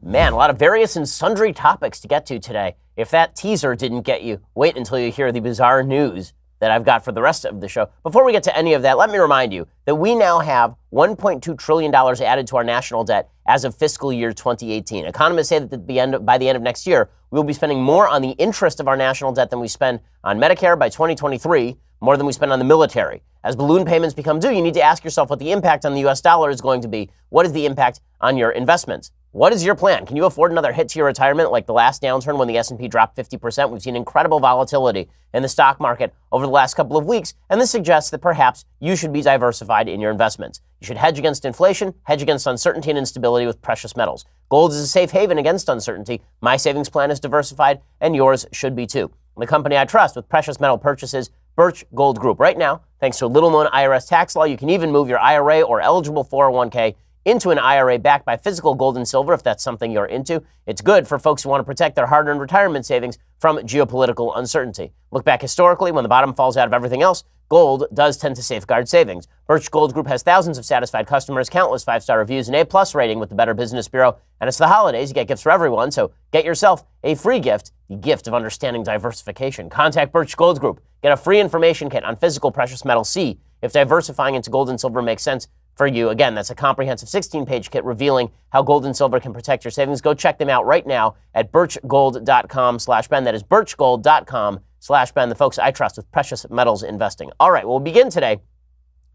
Man, a lot of various and sundry topics to get to today. If that teaser didn't get you, wait until you hear the bizarre news that I've got for the rest of the show. Before we get to any of that, let me remind you that we now have $1.2 trillion added to our national debt as of fiscal year 2018. Economists say that by the end of next year, we will be spending more on the interest of our national debt than we spend on Medicare by 2023, more than we spend on the military. As balloon payments become due, you need to ask yourself what the impact on the U.S. dollar is going to be. What is the impact on your investments? What is your plan? Can you afford another hit to your retirement like the last downturn when the S&P dropped 50%? We've seen incredible volatility in the stock market over the last couple of weeks, and this suggests that perhaps you should be diversified in your investments. You should hedge against inflation, hedge against uncertainty and instability with precious metals. Gold is a safe haven against uncertainty. My savings plan is diversified, and yours should be too. The company I trust with precious metal purchases, Birch Gold Group. Right now, thanks to a little-known IRS tax law, you can even move your IRA or eligible 401k into an IRA backed by physical gold and silver if that's something you're into. It's good for folks who want to protect their hard-earned retirement savings from geopolitical uncertainty. Look back historically, when the bottom falls out of everything else, gold does tend to safeguard savings. Birch Gold Group has thousands of satisfied customers, countless 5-star reviews, an A+ rating with the Better Business Bureau, and it's the holidays. You get gifts for everyone, so get yourself a free gift, the gift of understanding diversification. Contact Birch Gold Group. Get a free information kit on physical precious metals. See if diversifying into gold and silver makes sense for you. Again, that's a comprehensive 16-page kit revealing how gold and silver can protect your savings. Go check them out right now at birchgold.com/Ben. That is birchgold.com/Ben, the folks I trust with precious metals investing. All right, we'll begin today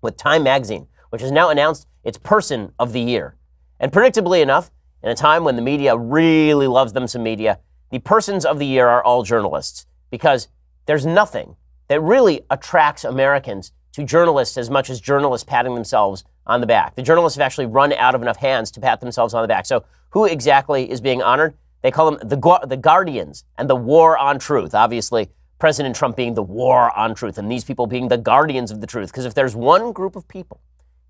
with Time Magazine, which has now announced its Person of the Year. And predictably enough, in a time when the media really loves them some media, the Persons of the Year are all journalists, because there's nothing that really attracts Americans to journalists as much as journalists patting themselves on the back. The journalists have actually run out of enough hands to pat themselves on the back. So who exactly is being honored? They call them the Guardians and the War on Truth. Obviously, President Trump being the war on truth and these people being the guardians of the truth. Because if there's one group of people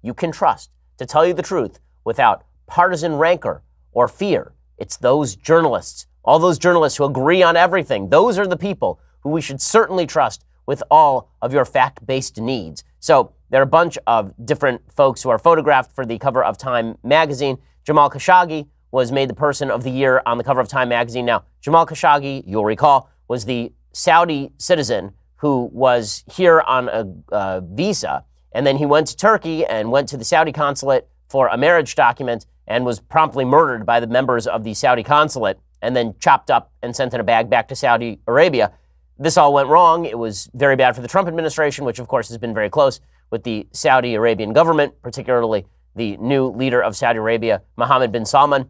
you can trust to tell you the truth without partisan rancor or fear, it's those journalists. All those journalists who agree on everything. Those are the people who we should certainly trust with all of your fact-based needs. So there are a bunch of different folks who are photographed for the cover of Time Magazine. Jamal Khashoggi was made the Person of the Year on the cover of Time Magazine. Now, Jamal Khashoggi, you'll recall, was the Saudi citizen who was here on a visa, and then he went to Turkey and went to the Saudi consulate for a marriage document and was promptly murdered by the members of the Saudi consulate and then chopped up and sent in a bag back to Saudi Arabia. This all went wrong. It was very bad for the Trump administration, which of course has been very close with the Saudi Arabian government, particularly the new leader of Saudi Arabia, Mohammed bin Salman.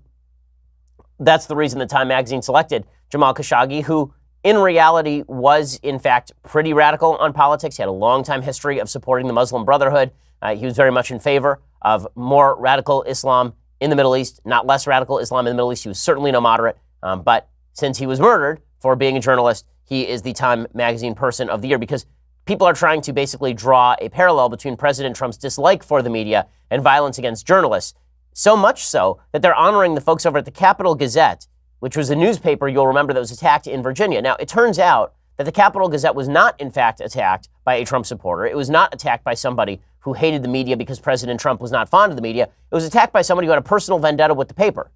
That's the reason that Time Magazine selected Jamal Khashoggi, who in reality was in fact pretty radical on politics. He had a long-time history of supporting the Muslim Brotherhood. He was very much in favor of more radical Islam in the Middle East, not less radical Islam in the Middle East. He was certainly no moderate, but since he was murdered for being a journalist, he is the Time Magazine Person of the Year, because people are trying to basically draw a parallel between President Trump's dislike for the media and violence against journalists. So much so that they're honoring the folks over at the Capital Gazette, which was a newspaper, you'll remember, that was attacked in Virginia. Now, it turns out that the Capital Gazette was not, in fact, attacked by a Trump supporter. It was not attacked by somebody who hated the media because President Trump was not fond of the media. It was attacked by somebody who had a personal vendetta with the paper.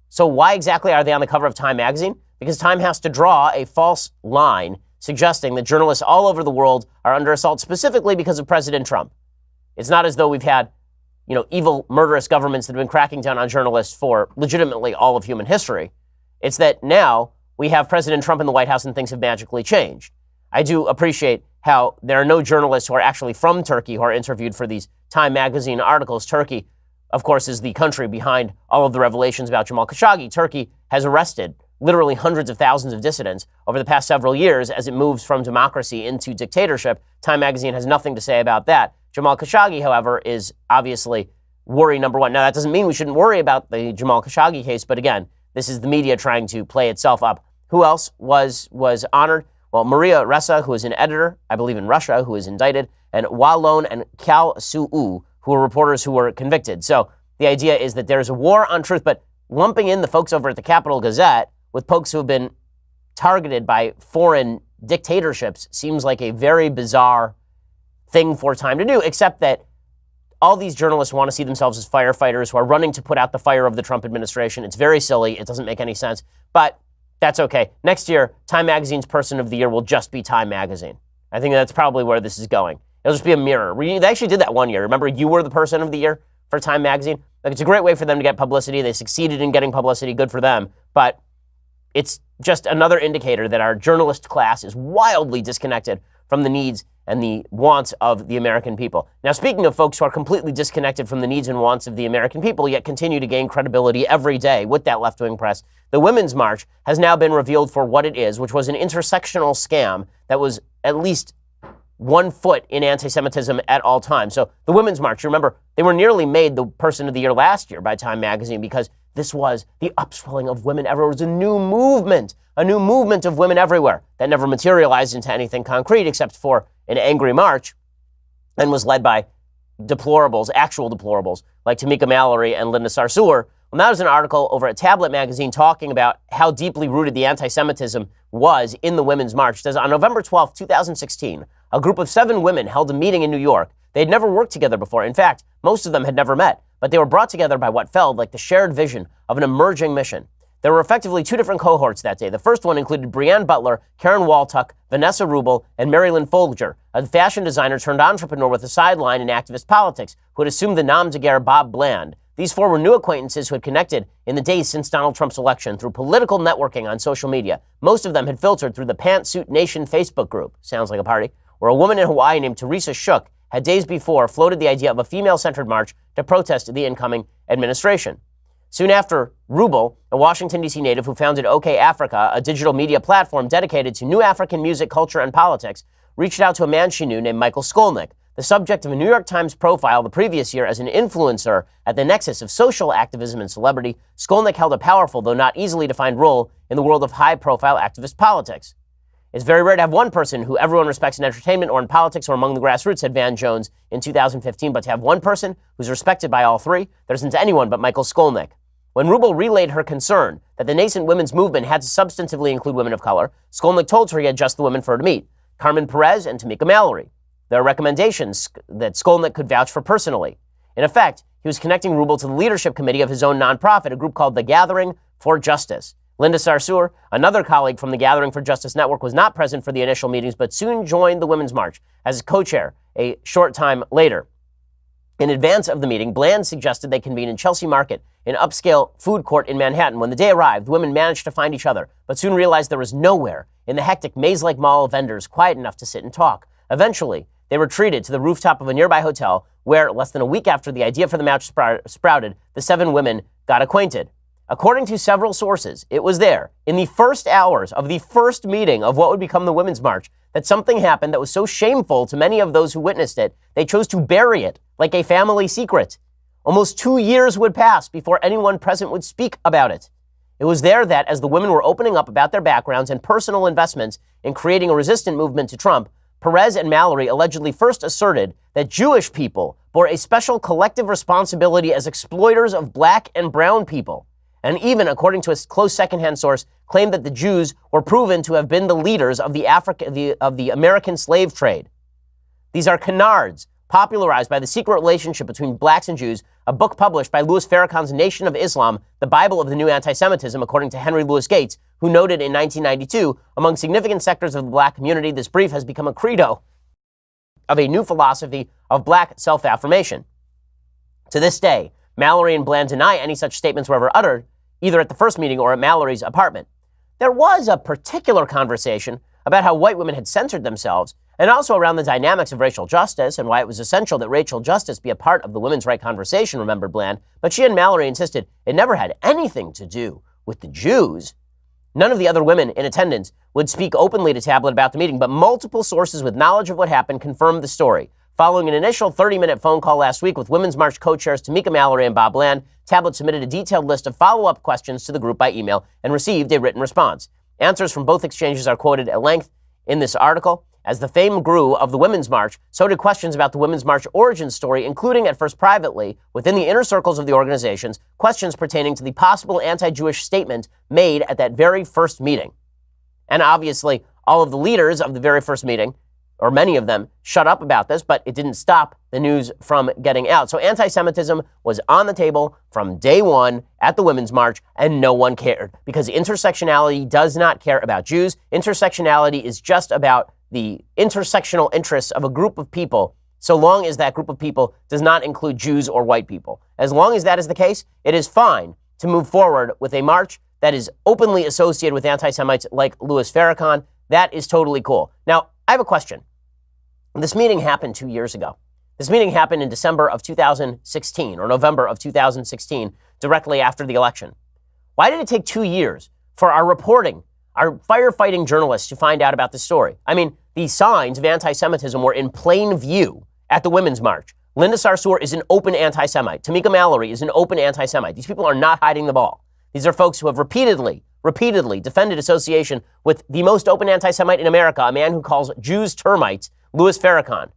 So why exactly are they on the cover of Time Magazine? Because Time has to draw a false line suggesting that journalists all over the world are under assault specifically because of President Trump. It's not as though we've had, evil, murderous governments that have been cracking down on journalists for legitimately all of human history. It's that now we have President Trump in the White House and things have magically changed. I do appreciate how there are no journalists who are actually from Turkey who are interviewed for these Time Magazine articles. Turkey, of course, is the country behind all of the revelations about Jamal Khashoggi. Turkey has arrested literally hundreds of thousands of dissidents over the past several years as it moves from democracy into dictatorship. Time Magazine has nothing to say about that. Jamal Khashoggi, however, is obviously worry number one. Now, that doesn't mean we shouldn't worry about the Jamal Khashoggi case, but again, this is the media trying to play itself up. Who else was honored? Well, Maria Ressa, who is an editor, I believe in Russia, who is indicted, and Walon and Kal Su'u, who are reporters who were convicted. So the idea is that there's a war on truth, but lumping in the folks over at the Capital Gazette with folks who have been targeted by foreign dictatorships seems like a very bizarre thing for Time to do, except that all these journalists want to see themselves as firefighters who are running to put out the fire of the Trump administration. It's very silly. It doesn't make any sense. But that's okay. Next year, Time Magazine's Person of the Year will just be Time Magazine. I think that's probably where this is going. It'll just be a mirror. They actually did that one year. Remember, you were the Person of the Year for Time Magazine? Like, it's a great way for them to get publicity. They succeeded in getting publicity. Good for them. But it's just another indicator that our journalist class is wildly disconnected from the needs and the wants of the American people. Now, speaking of folks who are completely disconnected from the needs and wants of the American people, yet continue to gain credibility every day with that left-wing press, the Women's March has now been revealed for what it is, which was an intersectional scam that was at least 1 foot in anti-Semitism at all times. So the Women's March, you remember, they were nearly made the Person of the Year last year by Time Magazine because this was the upswelling of women everywhere. It was a new movement of women everywhere that never materialized into anything concrete except for an angry march and was led by deplorables, actual deplorables, like Tamika Mallory and Linda Sarsour. Well, now there's an article over at Tablet Magazine talking about how deeply rooted the anti-Semitism was in the Women's March. It says, on November 12, 2016, a group of 7 women held a meeting in New York. They had never worked together before. In fact, most of them had never met, but they were brought together by what felt like the shared vision of an emerging mission. There were effectively 2 different cohorts that day. The first one included Brianne Butler, Karen Waltuck, Vanessa Rubel, and Marilyn Folger, a fashion designer turned entrepreneur with a sideline in activist politics who had assumed the nom de guerre Bob Bland. These 4 were new acquaintances who had connected in the days since Donald Trump's election through political networking on social media. Most of them had filtered through the Pantsuit Nation Facebook group, sounds like a party, where a woman in Hawaii named Teresa Shook had days before floated the idea of a female-centered march to protest the incoming administration. Soon after, Rubel, a Washington, D.C. native who founded OK Africa, a digital media platform dedicated to new African music, culture, and politics, reached out to a man she knew named Michael Skolnick, the subject of a New York Times profile the previous year as an influencer at the nexus of social activism and celebrity. Skolnick held a powerful, though not easily defined, role in the world of high-profile activist politics. It's very rare to have one person who everyone respects in entertainment or in politics or among the grassroots, said Van Jones in 2015, but to have one person who's respected by all 3, there isn't anyone but Michael Skolnick. When Rubel relayed her concern that the nascent women's movement had to substantively include women of color, Skolnick told her he had just the women for her to meet, Carmen Perez and Tamika Mallory. There are recommendations that Skolnick could vouch for personally. In effect, he was connecting Rubel to the leadership committee of his own nonprofit, a group called the Gathering for Justice. Linda Sarsour, another colleague from the Gathering for Justice Network, was not present for the initial meetings, but soon joined the Women's March as co-chair a short time later. In advance of the meeting, Bland suggested they convene in Chelsea Market, an upscale food court in Manhattan. When the day arrived, the women managed to find each other, but soon realized there was nowhere in the hectic maze-like mall of vendors quiet enough to sit and talk. Eventually, they retreated to the rooftop of a nearby hotel where, less than a week after the idea for the march sprouted, the 7 women got acquainted. According to several sources, it was there, in the first hours of the first meeting of what would become the Women's March, that something happened that was so shameful to many of those who witnessed it, they chose to bury it like a family secret. Almost 2 years would pass before anyone present would speak about it. It was there that, as the women were opening up about their backgrounds and personal investments in creating a resistant movement to Trump, Perez and Mallory allegedly first asserted that Jewish people bore a special collective responsibility as exploiters of black and brown people, and even, according to a close secondhand source, claimed that the Jews were proven to have been the leaders of the American slave trade. These are canards, popularized by the secret relationship between blacks and Jews, a book published by Louis Farrakhan's Nation of Islam, the Bible of the New Anti-Semitism, according to Henry Louis Gates, who noted in 1992, among significant sectors of the black community, this brief has become a credo of a new philosophy of black self-affirmation. To this day, Mallory and Bland deny any such statements were ever uttered, either at the first meeting or at Mallory's apartment. There was a particular conversation about how white women had censored themselves, and also around the dynamics of racial justice and why it was essential that racial justice be a part of the women's right conversation, remembered Bland. But she and Mallory insisted it never had anything to do with the Jews. None of the other women in attendance would speak openly to Tablet about the meeting, but multiple sources with knowledge of what happened confirmed the story. Following an initial 30-minute phone call last week with Women's March co-chairs Tamika Mallory and Bob Bland, Tablet submitted a detailed list of follow-up questions to the group by email and received a written response. Answers from both exchanges are quoted at length in this article. As the fame grew of the Women's March, so did questions about the Women's March origin story, including, at first privately, within the inner circles of the organizations, questions pertaining to the possible anti-Jewish statement made at that very first meeting. And obviously, all of the leaders of the very first meeting or many of them, shut up about this, but it didn't stop the news from getting out. So anti-Semitism was on the table from day one at the Women's March, and no one cared because intersectionality does not care about Jews. Intersectionality is just about the intersectional interests of a group of people, so long as that group of people does not include Jews or white people. As long as that is the case, it is fine to move forward with a march that is openly associated with anti-Semites like Louis Farrakhan. That is totally cool. Now, I have a question. This meeting happened 2 years ago. This meeting happened in December of 2016 or November of 2016, directly after the election. Why did it take 2 years for our reporting, our firefighting journalists to find out about this story? I mean, the signs of anti-Semitism were in plain view at the Women's March. Linda Sarsour is an open anti-Semite. Tamika Mallory is an open anti-Semite. These people are not hiding the ball. These are folks who have repeatedly defended association with the most open anti-Semite in America, a man who calls Jews termites, Louis Farrakhan.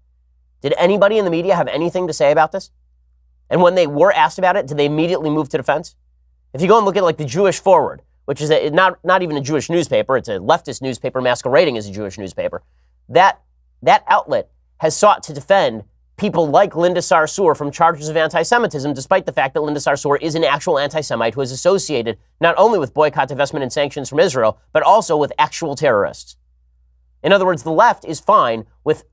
Did anybody in the media have anything to say about this? And when they were asked about it, did they immediately move to defense? If you go and look at like the Jewish Forward, which is not even a Jewish newspaper, it's a leftist newspaper masquerading as a Jewish newspaper, that outlet has sought to defend people like Linda Sarsour from charges of anti-Semitism, despite the fact that Linda Sarsour is an actual anti-Semite who is associated not only with boycott, divestment, and sanctions from Israel, but also with actual terrorists. In other words, the left is fine with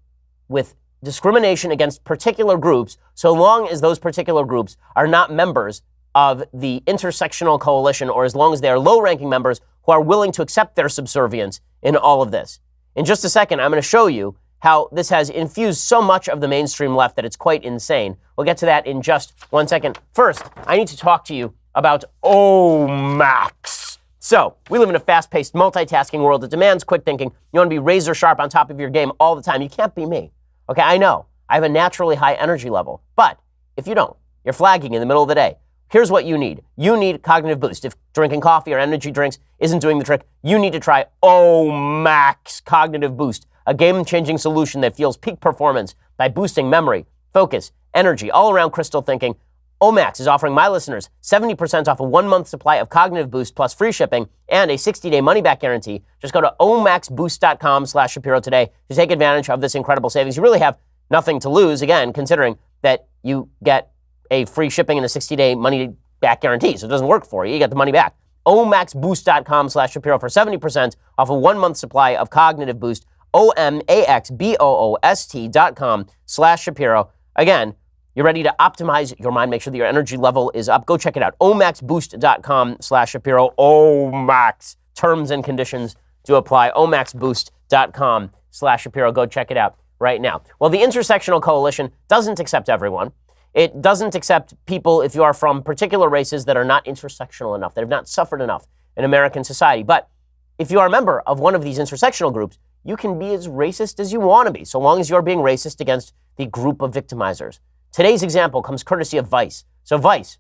discrimination against particular groups, so long as those particular groups are not members of the intersectional coalition, or as long as they are low-ranking members who are willing to accept their subservience in all of this. In just a second, I'm going to show you how this has infused so much of the mainstream left that it's quite insane. We'll get to that in just 1 second. First, I need to talk to you about Omax. So, we live in a fast-paced, multitasking world that demands quick thinking. You want to be razor sharp on top of your game all the time. You can't be me. Okay, I know. I have a naturally high energy level. But if you don't, you're flagging in the middle of the day. Here's what you need. You need cognitive boost. If drinking coffee or energy drinks isn't doing the trick, you need to try Omax Cognitive Boost, a game-changing solution that fuels peak performance by boosting memory, focus, energy, all-around crystal thinking. Omax is offering my listeners 70% off a 1-month supply of Cognitive Boost plus free shipping and a 60-day money-back guarantee. Just go to omaxboost.com/Shapiro today to take advantage of this incredible savings. You really have nothing to lose, again, considering that you get a free shipping and a 60-day money-back guarantee. So it doesn't work for you. You get the money back. omaxboost.com/Shapiro for 70% off a 1-month supply of Cognitive Boost. omaxboost.com/Shapiro. Again, you're ready to optimize your mind. Make sure that your energy level is up. Go check it out. omaxboost.com/Shapiro. Omax. Terms and conditions to apply. omaxboost.com/Shapiro. Go check it out right now. Well, the intersectional coalition doesn't accept everyone. It doesn't accept people if you are from particular races that are not intersectional enough, that have not suffered enough in American society. But if you are a member of one of these intersectional groups, you can be as racist as you want to be, so long as you're being racist against the group of victimizers. Today's example comes courtesy of Vice. So Vice,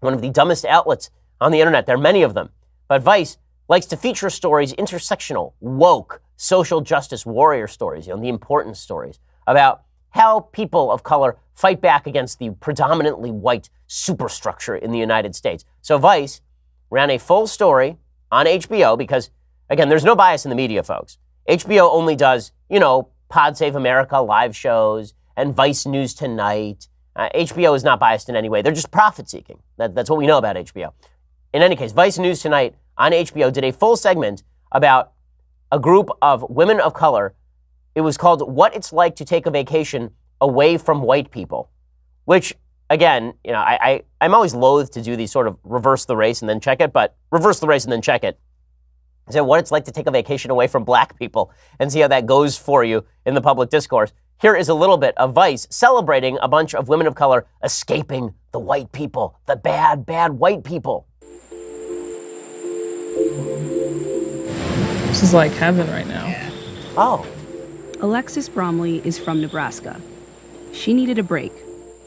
one of the dumbest outlets on the internet, there are many of them, but Vice likes to feature stories, intersectional, woke, social justice warrior stories, the important stories about how people of color fight back against the predominantly white superstructure in the United States. So Vice ran a full story on HBO because, again, there's no bias in the media, folks. HBO only does, Pod Save America live shows and Vice News Tonight. HBO is not biased in any way. They're just profit-seeking. That's what we know about HBO. In any case, Vice News Tonight on HBO did a full segment about a group of women of color. It was called What It's Like to Take a Vacation Away from White People, which, again, I'm always loath to do these sort of reverse the race and then check it, but reverse the race and then check it. So what it's like to take a vacation away from black people and see how that goes for you in the public discourse. Here is a little bit of Vice celebrating a bunch of women of color escaping the white people, the bad, bad white people. This is like heaven right now. Oh. Alexis Bromley is from Nebraska. She needed a break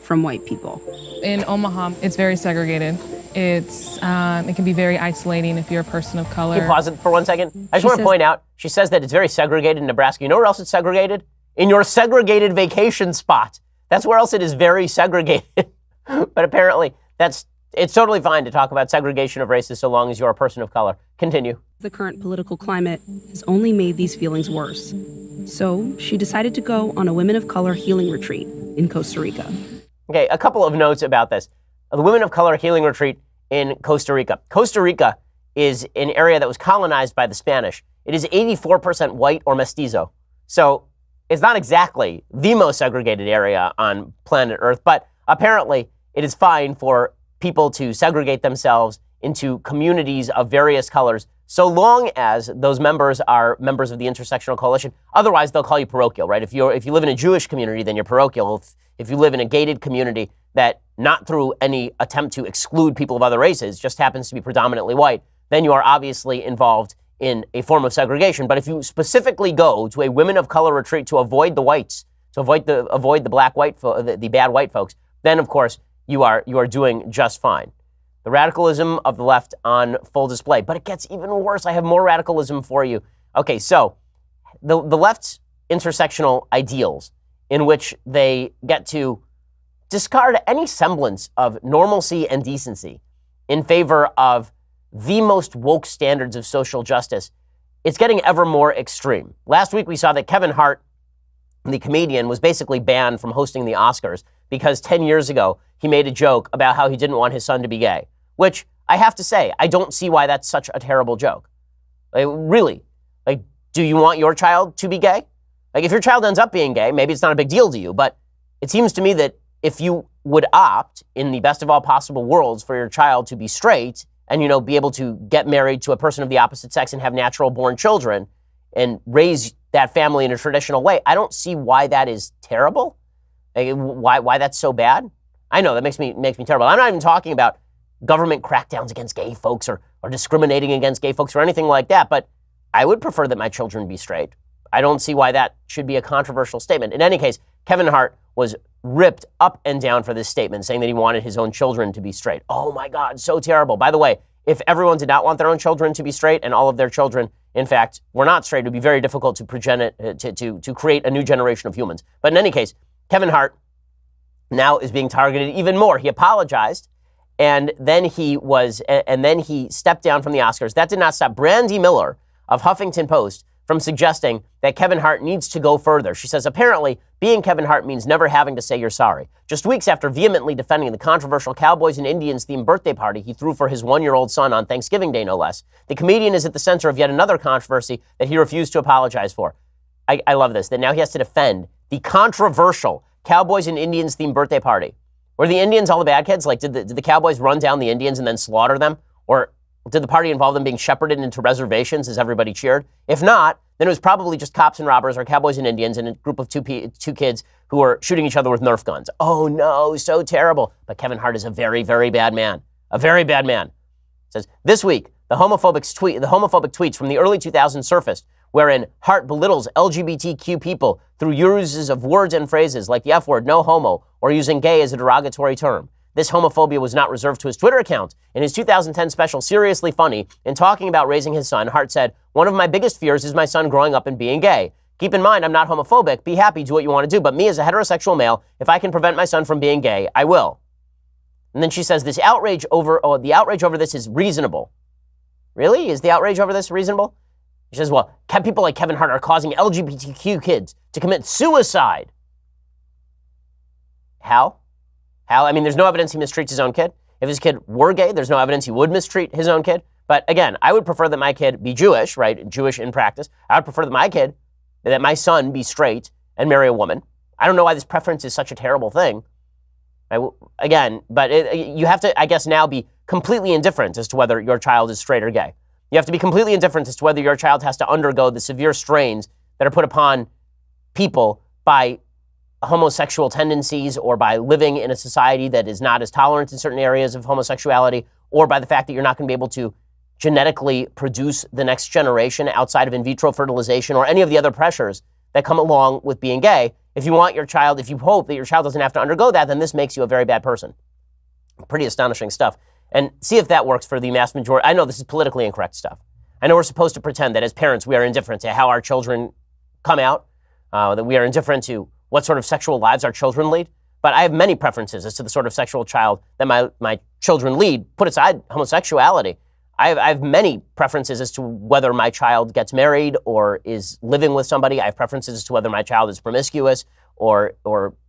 from white people. In Omaha, it's very segregated. It can be very isolating if you're a person of color. Can you pause it for 1 second? I just want to point out, she says that it's very segregated in Nebraska. You know where else it's segregated? In your segregated vacation spot. That's where else it is very segregated. But apparently, it's totally fine to talk about segregation of races so long as you're a person of color. Continue. The current political climate has only made these feelings worse. So she decided to go on a women of color healing retreat in Costa Rica. Okay, a couple of notes about this. The Women of Color Healing Retreat in Costa Rica. Costa Rica is an area that was colonized by the Spanish. It is 84% white or mestizo. So it's not exactly the most segregated area on planet Earth, but apparently it is fine for people to segregate themselves into communities of various colors, so long as those members are members of the intersectional coalition. Otherwise, they'll call you parochial, right? If you live in a Jewish community, then you're parochial. If you live in a gated community that, not through any attempt to exclude people of other races, just happens to be predominantly white, then you are obviously involved in a form of segregation. But if you specifically go to a women of color retreat to avoid the whites, to avoid the the bad white folks, then of course you are doing just fine. The radicalism of the left on full display. But it gets even worse. I have more radicalism for you. Okay, so the left's intersectional ideals, in which they get to discard any semblance of normalcy and decency in favor of the most woke standards of social justice, it's getting ever more extreme. Last week we saw that Kevin Hart, the comedian, was basically banned from hosting the Oscars because 10 years ago he made a joke about how he didn't want his son to be gay, which I have to say, I don't see why that's such a terrible joke. Really, do you want your child to be gay? If your child ends up being gay, maybe it's not a big deal to you, but it seems to me that if you would opt, in the best of all possible worlds, for your child to be straight and, be able to get married to a person of the opposite sex and have natural born children and raise that family in a traditional way, I don't see why that is terrible. Why that's so bad? I know that makes me terrible. I'm not even talking about government crackdowns against gay folks or discriminating against gay folks or anything like that, but I would prefer that my children be straight. I don't see why that should be a controversial statement. In any case, Kevin Hart was ripped up and down for this statement, saying that he wanted his own children to be straight. Oh my God, so terrible. By the way, if everyone did not want their own children to be straight and all of their children, in fact, were not straight, it would be very difficult to to create a new generation of humans. But in any case, Kevin Hart now is being targeted even more. He apologized, and then he stepped down from the Oscars. That did not stop Brandy Miller of Huffington Post from suggesting that Kevin Hart needs to go further. She says, apparently, being Kevin Hart means never having to say you're sorry. Just weeks after vehemently defending the controversial Cowboys and Indians themed birthday party he threw for his 1-year-old son on Thanksgiving Day, no less, the comedian is at the center of yet another controversy that he refused to apologize for. I love this, that now he has to defend the controversial Cowboys and Indians themed birthday party. Were the Indians all the bad kids? Did the Cowboys run down the Indians and then slaughter them? Or did the party involve them being shepherded into reservations as everybody cheered? If not, then it was probably just cops and robbers or Cowboys and Indians and a group of two kids who were shooting each other with Nerf guns. Oh no, so terrible. But Kevin Hart is a very, very bad man. A very bad man. It says, this week, the homophobic tweets from the early 2000s surfaced, wherein Hart belittles LGBTQ people through uses of words and phrases like the F word, no homo, or using gay as a derogatory term. This homophobia was not reserved to his Twitter account. In his 2010 special, Seriously Funny, in talking about raising his son, Hart said, one of my biggest fears is my son growing up and being gay. Keep in mind, I'm not homophobic. Be happy, do what you want to do. But me as a heterosexual male, if I can prevent my son from being gay, I will. And then she says, the outrage over this is reasonable. Really? Is the outrage over this reasonable? She says, well, people like Kevin Hart are causing LGBTQ kids to commit suicide. How? I mean, there's no evidence he mistreats his own kid. If his kid were gay, there's no evidence he would mistreat his own kid. But again, I would prefer that my kid be Jewish, right? Jewish in practice. I would prefer that my son be straight and marry a woman. I don't know why this preference is such a terrible thing. You have to, I guess, now be completely indifferent as to whether your child is straight or gay. You have to be completely indifferent as to whether your child has to undergo the severe strains that are put upon people by homosexual tendencies or by living in a society that is not as tolerant in certain areas of homosexuality, or by the fact that you're not going to be able to genetically produce the next generation outside of in vitro fertilization or any of the other pressures that come along with being gay. If you hope that your child doesn't have to undergo that, then this makes you a very bad person. Pretty astonishing stuff. And see if that works for the mass majority. I know this is politically incorrect stuff. I know we're supposed to pretend that as parents we are indifferent to how our children come out, that we are indifferent to what sort of sexual lives our children lead. But I have many preferences as to the sort of sexual child that my children lead. Put aside homosexuality, I have many preferences as to whether my child gets married or is living with somebody. I have preferences as to whether my child is promiscuous or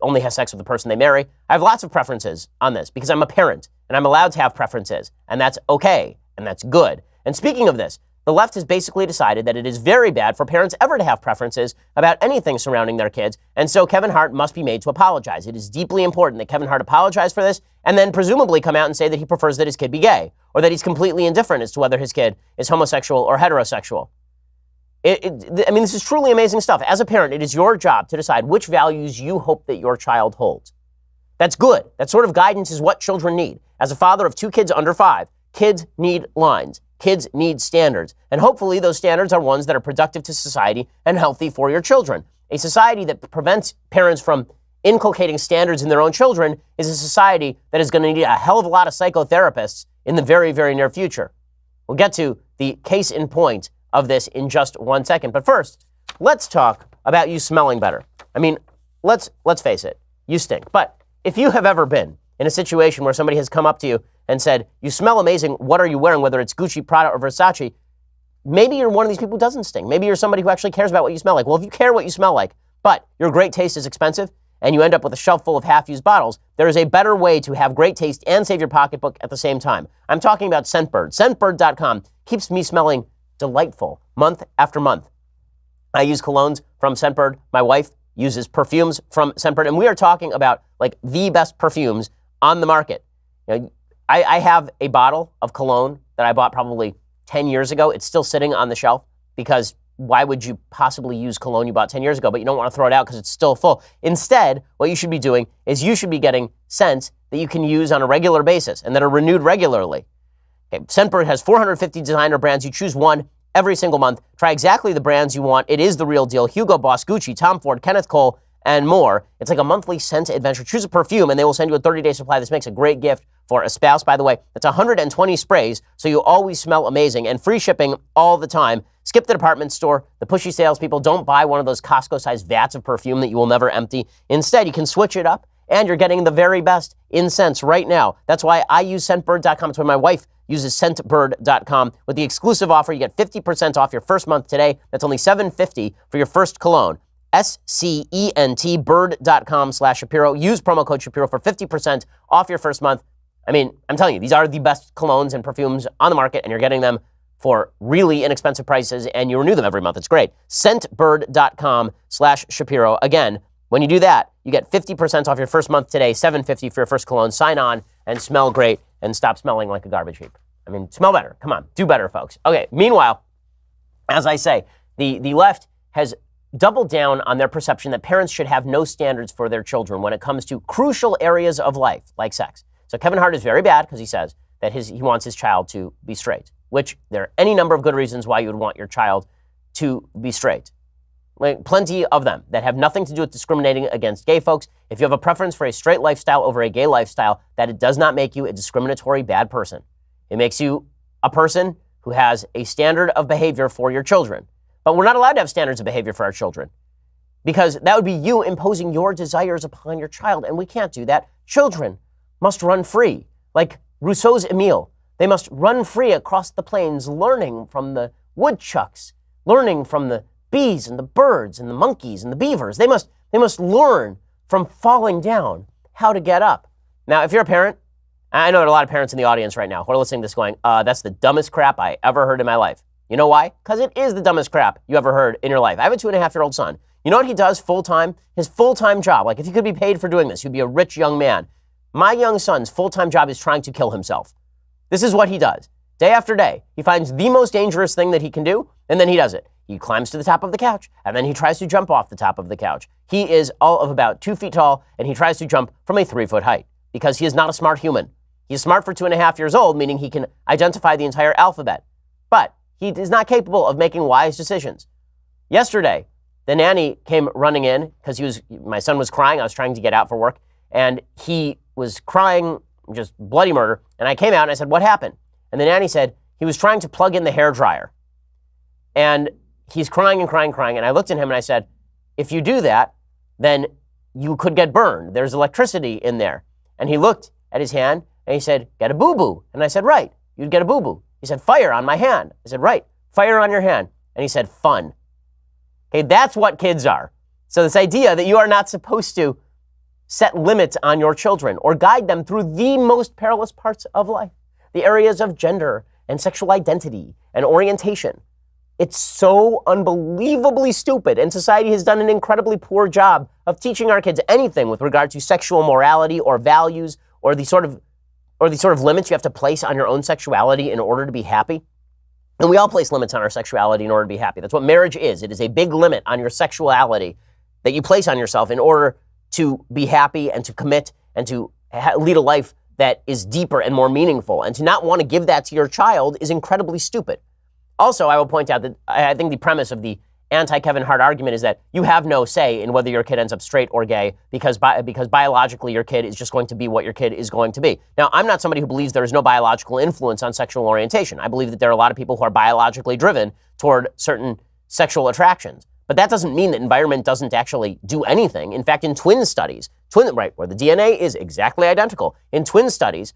only has sex with the person they marry. I have lots of preferences on this because I'm a parent and I'm allowed to have preferences, and that's okay and that's good. And speaking of this, the left has basically decided that it is very bad for parents ever to have preferences about anything surrounding their kids, and so Kevin Hart must be made to apologize. It is deeply important that Kevin Hart apologize for this and then presumably come out and say that he prefers that his kid be gay or that he's completely indifferent as to whether his kid is homosexual or heterosexual. I mean, this is truly amazing stuff. As a parent, it is your job to decide which values you hope that your child holds. That's good. That sort of guidance is what children need. As a father of 2 kids under 5, kids need lines. Kids need standards. And hopefully those standards are ones that are productive to society and healthy for your children. A society that prevents parents from inculcating standards in their own children is a society that is going to need a hell of a lot of psychotherapists in the very, very near future. We'll get to the case in point of this in just 1 second. But first, let's talk about you smelling better. I mean, let's face it, you stink. But if you have ever been in a situation where somebody has come up to you and said, you smell amazing, what are you wearing, whether it's Gucci, Prada, or Versace, maybe you're one of these people who doesn't stink. Maybe you're somebody who actually cares about what you smell like. Well, if you care what you smell like, but your great taste is expensive, and you end up with a shelf full of half-used bottles, there is a better way to have great taste and save your pocketbook at the same time. I'm talking about Scentbird. Scentbird.com keeps me smelling delightful month after month. I use colognes from Scentbird. My wife uses perfumes from Scentbird, and we are talking about like the best perfumes on the market. You know, I have a bottle of cologne that I bought probably 10 years ago. It's still sitting on the shelf because why would you possibly use cologne you bought 10 years ago, but you don't want to throw it out because it's still full? Instead, what you should be doing is you should be getting scents that you can use on a regular basis and that are renewed regularly. Okay, Scentbird has 450 designer brands. You choose one every single month. Try exactly the brands you want. It is the real deal. Hugo Boss, Gucci, Tom Ford, Kenneth Cole, and more. It's like a monthly scent adventure. Choose a perfume, and they will send you a 30-day supply. This makes a great gift for a spouse. By the way, that's 120 sprays, so you always smell amazing, and free shipping all the time. Skip the department store, the pushy salespeople. Don't buy one of those Costco-sized vats of perfume that you will never empty. Instead, you can switch it up, and you're getting the very best in scents right now. That's why I use Scentbird.com. It's why my wife uses Scentbird.com. With the exclusive offer, you get 50% off your first month today. That's only $7.50 for your first cologne. SCENT bird.com/Shapiro. Use promo code Shapiro for 50% off your first month. I mean, I'm telling you, these are the best colognes and perfumes on the market, and you're getting them for really inexpensive prices, and you renew them every month. It's great. Scentbird.com/Shapiro. Again, when you do that, you get 50% off your first month today, $7.50 for your first cologne. Sign on and smell great and stop smelling like a garbage heap. I mean, smell better. Come on, do better, folks. Okay, meanwhile, as I say, the left has doubled down on their perception that parents should have no standards for their children when it comes to crucial areas of life, like sex. So Kevin Hart is very bad because he says that he wants his child to be straight, which there are any number of good reasons why you would want your child to be straight. Like, plenty of them that have nothing to do with discriminating against gay folks. If you have a preference for a straight lifestyle over a gay lifestyle, that it does not make you a discriminatory bad person. It makes you a person who has a standard of behavior for your children. But we're not allowed to have standards of behavior for our children because that would be you imposing your desires upon your child, and we can't do that. Children must run free, like Rousseau's Emile. They must run free across the plains, learning from the woodchucks, learning from the bees and the birds and the monkeys and the beavers. They must learn from falling down how to get up. Now, if you're a parent, I know there are a lot of parents in the audience right now who are listening to this going, that's the dumbest crap I ever heard in my life. You know why? Because it is the dumbest crap you ever heard in your life. I have a 2.5-year-old son. You know what he does full-time? His full-time job, like if he could be paid for doing this, he'd be a rich young man. My young son's full-time job is trying to kill himself. This is what he does. Day after day, he finds the most dangerous thing that he can do, and then he does it. He climbs to the top of the couch, and then he tries to jump off the top of the couch. He is all of about 2 feet tall, and he tries to jump from a 3-foot height because he is not a smart human. He's smart for 2.5 years old, meaning he can identify the entire alphabet. But he is not capable of making wise decisions. Yesterday, the nanny came running in because my son was crying. I was trying to get out for work, and he was crying just bloody murder. And I came out and I said, "What happened?" And the nanny said he was trying to plug in the hairdryer. And he's crying and crying, crying. And I looked at him and I said, "If you do that, then you could get burned. There's electricity in there." And he looked at his hand and he said, "Get a boo-boo." And I said, "Right, you'd get a boo-boo. He said, fire on my hand. I said, right, fire on your hand. And he said, fun. Okay, that's what kids are. So this idea that you are not supposed to set limits on your children or guide them through the most perilous parts of life, the areas of gender and sexual identity and orientation. It's so unbelievably stupid, and society has done an incredibly poor job of teaching our kids anything with regard to sexual morality or values or the sort of limits you have to place on your own sexuality in order to be happy. And we all place limits on our sexuality in order to be happy. That's what marriage is. It is a big limit on your sexuality that you place on yourself in order to be happy and to commit and to lead a life that is deeper and more meaningful. And to not want to give that to your child is incredibly stupid. Also, I will point out that I think the premise of the anti-Kevin Hart argument is that you have no say in whether your kid ends up straight or gay because biologically your kid is just going to be what your kid is going to be. Now, I'm not somebody who believes there is no biological influence on sexual orientation. I believe that there are a lot of people who are biologically driven toward certain sexual attractions. But that doesn't mean that environment doesn't actually do anything. In fact, in twin studies, where the DNA is exactly identical, in twin studies,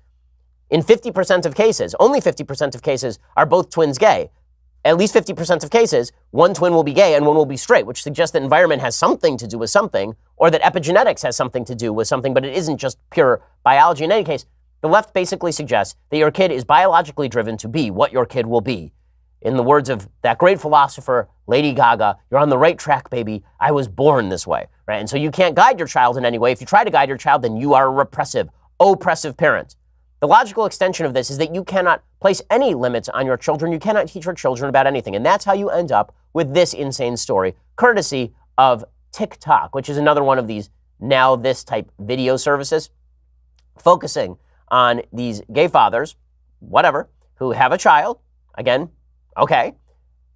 in 50% of cases, only 50% of cases are both twins gay. At least 50% of cases, one twin will be gay and one will be straight, which suggests that environment has something to do with something, or that epigenetics has something to do with something, but it isn't just pure biology. In any case, the left basically suggests that your kid is biologically driven to be what your kid will be. In the words of that great philosopher, Lady Gaga, you're on the right track, baby. I was born this way, right? And so you can't guide your child in any way. If you try to guide your child, then you are a repressive, oppressive parent. The logical extension of this is that you cannot place any limits on your children. You cannot teach your children about anything. And that's how you end up with this insane story, courtesy of TikTok, which is another one of these now this type video services, focusing on these gay fathers, whatever, who have a child. Again, okay.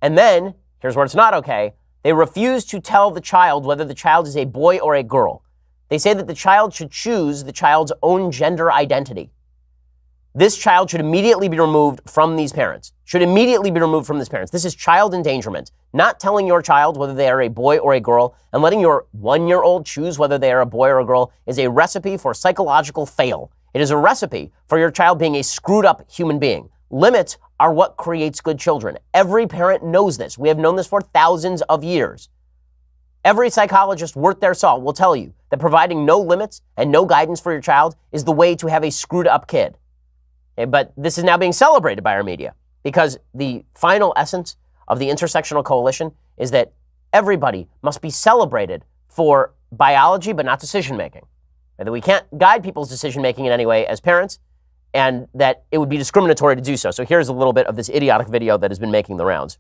And then, here's where it's not okay. They refuse to tell the child whether the child is a boy or a girl. They say that the child should choose the child's own gender identity. This child should immediately be removed from these parents. This is child endangerment. Not telling your child whether they are a boy or a girl and letting your 1-year-old choose whether they are a boy or a girl is a recipe for psychological fail. It is a recipe for your child being a screwed up human being. Limits are what creates good children. Every parent knows this. We have known this for thousands of years. Every psychologist worth their salt will tell you that providing no limits and no guidance for your child is the way to have a screwed up kid. But this is now being celebrated by our media because the final essence of the intersectional coalition is that everybody must be celebrated for biology but not decision-making. That we can't guide people's decision-making in any way as parents, and that it would be discriminatory to do so. So here's a little bit of this idiotic video that has been making the rounds.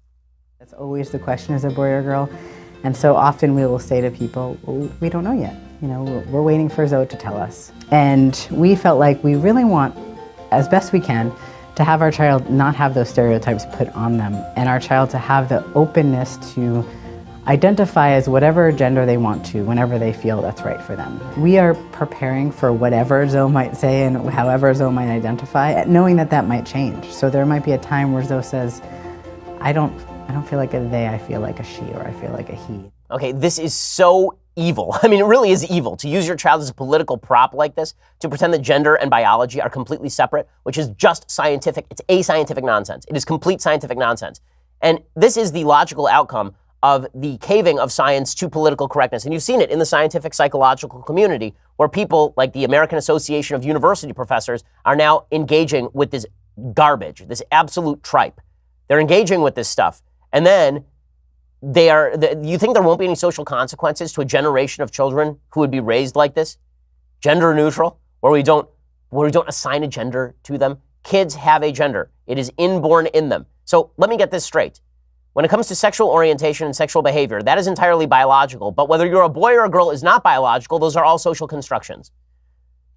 That's always the question, is it a boy or a girl? And so often we will say to people, well, we don't know yet. We're waiting for Zoe to tell us. And we felt like we really want, as best we can, to have our child not have those stereotypes put on them, and our child to have the openness to identify as whatever gender they want to whenever they feel that's right for them. We are preparing for whatever Zoe might say and however Zoe might identify, knowing that that might change. So there might be a time where Zoe says, I don't feel like a they, I feel like a she, or I feel like a he. Okay, this is so evil. I mean, it really is evil to use your child as a political prop like this, to pretend that gender and biology are completely separate, which is just scientific. It's ascientific nonsense. It is complete scientific nonsense. And this is the logical outcome of the caving of science to political correctness. And you've seen it in the scientific psychological community, where people like the American Association of University Professors are now engaging with this garbage, this absolute tripe. They're engaging with this stuff. And then you think there won't be any social consequences to a generation of children who would be raised like this? Gender neutral, where we don't assign a gender to them. Kids have a gender. It is inborn in them. So let me get this straight. When it comes to sexual orientation and sexual behavior, that is entirely biological. But whether you're a boy or a girl is not biological. Those are all social constructions.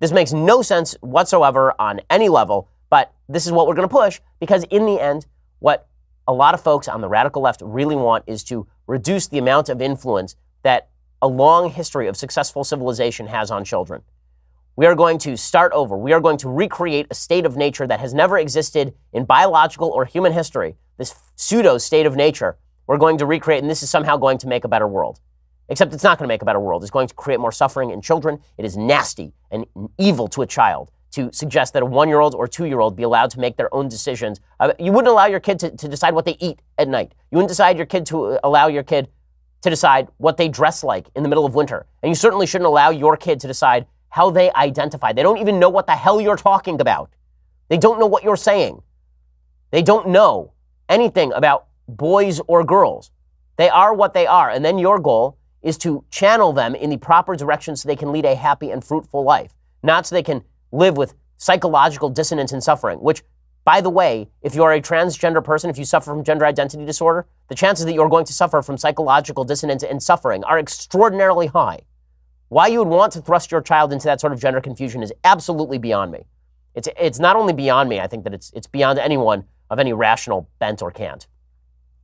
This makes no sense whatsoever on any level, but this is what we're going to push, because in the end, what a lot of folks on the radical left really want is to reduce the amount of influence that a long history of successful civilization has on children. We are going to start over. We are going to recreate a state of nature that has never existed in biological or human history. This pseudo state of nature we're going to recreate, and this is somehow going to make a better world. Except it's not going to make a better world. It's going to create more suffering in children. It is nasty and evil to a child to suggest that a 1-year-old or 2-year-old be allowed to make their own decisions. You wouldn't allow your kid to decide what they eat at night. You wouldn't allow your kid to decide what they dress like in the middle of winter. And you certainly shouldn't allow your kid to decide how they identify. They don't even know what the hell you're talking about. They don't know what you're saying. They don't know anything about boys or girls. They are what they are. And then your goal is to channel them in the proper direction so they can lead a happy and fruitful life, not so they can live with psychological dissonance and suffering, which, by the way, if you are a transgender person, if you suffer from gender identity disorder, the chances that you're going to suffer from psychological dissonance and suffering are extraordinarily high. Why you would want to thrust your child into that sort of gender confusion is absolutely beyond me. It's not only beyond me, I think that it's beyond anyone of any rational bent or cant.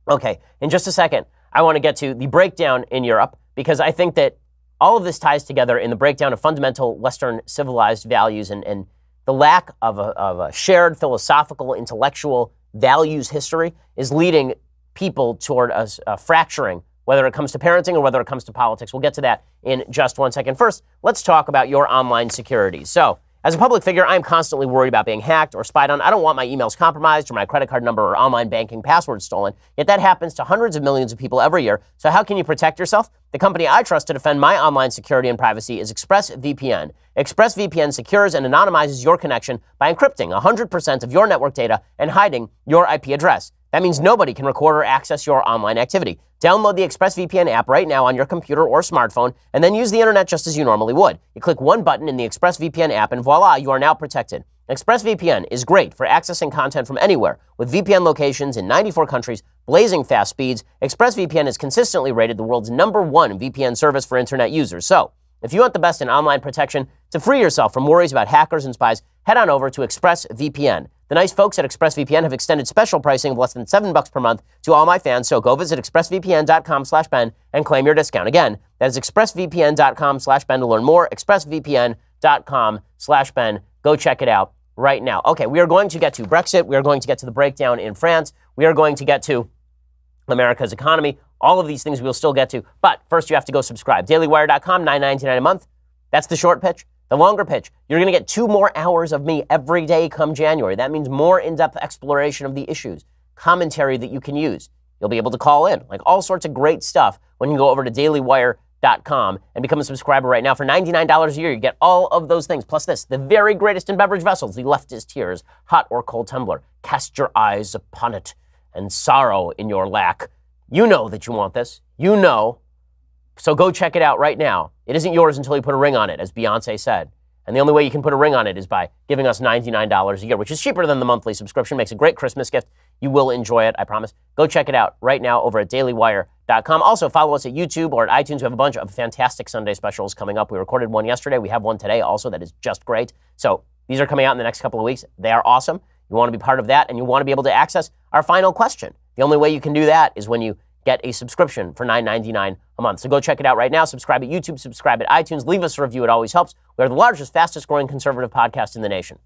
Okay, in just a second, I want to get to the breakdown in Europe, because I think that all of this ties together in the breakdown of fundamental Western civilized values and the lack of a shared philosophical, intellectual values history is leading people toward a fracturing, whether it comes to parenting or whether it comes to politics. We'll get to that in just one second. First, let's talk about your online security. So, as a public figure, I'm constantly worried about being hacked or spied on. I don't want my emails compromised or my credit card number or online banking password stolen. Yet that happens to hundreds of millions of people every year. So how can you protect yourself? The company I trust to defend my online security and privacy is ExpressVPN. ExpressVPN secures and anonymizes your connection by encrypting 100% of your network data and hiding your IP address. That means nobody can record or access your online activity. Download the ExpressVPN app right now on your computer or smartphone, and then use the internet just as you normally would. You click one button in the ExpressVPN app, and voila, you are now protected. ExpressVPN is great for accessing content from anywhere. With VPN locations in 94 countries, blazing fast speeds, ExpressVPN is consistently rated the world's #1 VPN service for internet users. So, if you want the best in online protection to free yourself from worries about hackers and spies, head on over to ExpressVPN. The nice folks at ExpressVPN have extended special pricing of less than $7 per month to all my fans, so go visit expressvpn.com/Ben and claim your discount. Again, that is expressvpn.com/Ben to learn more, expressvpn.com/Ben. Go check it out right now. Okay, we are going to get to Brexit. We are going to get to the breakdown in France. We are going to get to America's economy. All of these things we will still get to. But first, you have to go subscribe. DailyWire.com, $9.99 a month. That's the short pitch. The longer pitch, you're going to get 2 more hours of me every day come January. That means more in-depth exploration of the issues, commentary that you can use. You'll be able to call in, like all sorts of great stuff when you go over to DailyWire.com and become a subscriber right now. For $99 a year, you get all of those things. Plus this, the very greatest in beverage vessels, the leftist tears, hot or cold tumbler. Cast your eyes upon it and sorrow in your lack. You know that you want this. You know. So go check it out right now. It isn't yours until you put a ring on it, as Beyonce said. And the only way you can put a ring on it is by giving us $99 a year, which is cheaper than the monthly subscription. Makes a great Christmas gift. You will enjoy it, I promise. Go check it out right now over at dailywire.com. Also, follow us at YouTube or at iTunes. We have a bunch of fantastic Sunday specials coming up. We recorded one yesterday. We have one today also that is just great. So these are coming out in the next couple of weeks. They are awesome. You want to be part of that, and you want to be able to access our final question. The only way you can do that is when you get a subscription for $9.99 a month. So go check it out right now. Subscribe at YouTube, subscribe at iTunes. Leave us a review. It always helps. We are the largest, fastest growing conservative podcast in the nation.